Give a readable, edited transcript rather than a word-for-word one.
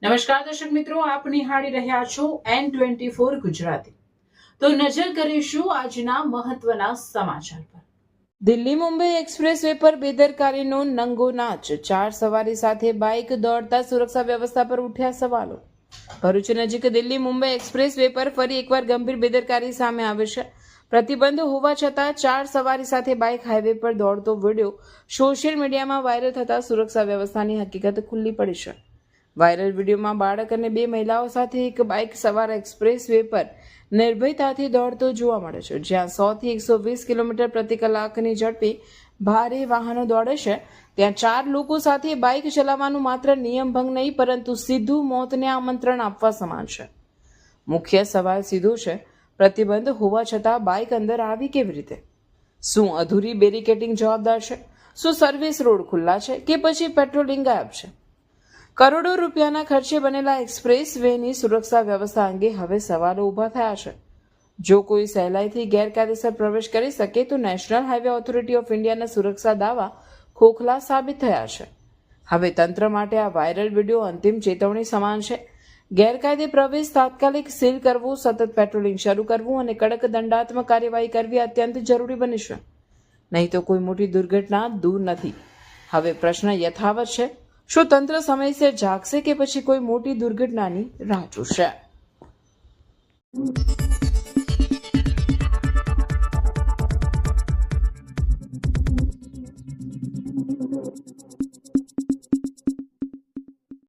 નમસ્કાર દર્શક મિત્રો, આપ નિહાળી રહ્યા છો N24 ગુજરાતી। તો નજર કરીશું આજના મહત્વના સમાચાર પર। દિલ્હી મુંબઈ એક્સપ્રેસ વે પર બેદરકારીનો નંગો નાચ, 4 સવારી સાથે બાઇક દોડતા સુરક્ષા વ્યવસ્થા પર ઉઠ્યા સવાલો। ભરૂચ નજીક દિલ્હી મુંબઈ એક્સપ્રેસ વે પર ફરી એકવાર ગંભીર બેદરકારી સામે આવી છે। પ્રતિબંધ હોવા છતાં 4 સવારી સાથે બાઇક હાઈવે પર દોડતો વિડીયો સોશિયલ મીડિયામાં વાયરલ થતા સુરક્ષા વ્યવસ્થાની હકીકત ખુલ્લી પડી છે। વાયરલ વિડીયોમાં બાળક અને 2 મહિલાઓ સાથે એક બાઇક સવાર એક્સપ્રેસ વે પર નિર્ભયતાથી દોડતો જોવા મળે છે, જ્યાં 100 થી 120 કિલોમીટર પ્રતિ કલાકની ઝડપે ભારે વાહનો દોડે છે, ત્યાં 4 લોકો સાથે બાઇક ચલાવવાનું માત્ર નિયમભંગ નહીં પરંતુ સીધું મોતને આમંત્રણ આપવા સમાન છે। મુખ્ય સવાલ સીધો છે, પ્રતિબંધ હોવા છતાં બાઇક અંદર આવી કેવી રીતે? શું અધૂરી બેરિકેડિંગ જવાબદાર છે? શું સર્વિસ રોડ ખુલ્લા છે કે પછી પેટ્રોલિંગ ગાયબ છે? કરોડો રૂપિયાના ખર્ચે બનેલા એક્સપ્રેસ વેની સુરક્ષા વ્યવસ્થા અંગે હવે સવાલો ઊભા થયા છે। જો કોઈ સહેલાઈથી ગેરકાયદેસર પ્રવેશ કરી શકે તો નેશનલ હાઈવે ઓથોરિટી ઓફ ઇન્ડિયાના સુરક્ષા દાવા ખોખલા સાબિત થયા છે। હવે તંત્ર માટે આ વાયરલ વિડીયો અંતિમ ચેતવણી સમાન છે। ગેરકાયદે પ્રવેશ તાત્કાલિક સીલ કરવું, સતત પેટ્રોલિંગ શરૂ કરવું અને કડક દંડાત્મક કાર્યવાહી કરવી અત્યંત જરૂરી બની છે, નહીં તો કોઈ મોટી દુર્ઘટના દૂર નથી। હવે પ્રશ્ન યથાવત છે, શું તંત્ર સમયસર જાગશે કે પછી કોઈ મોટી દુર્ઘટનાની રાહ જોશે?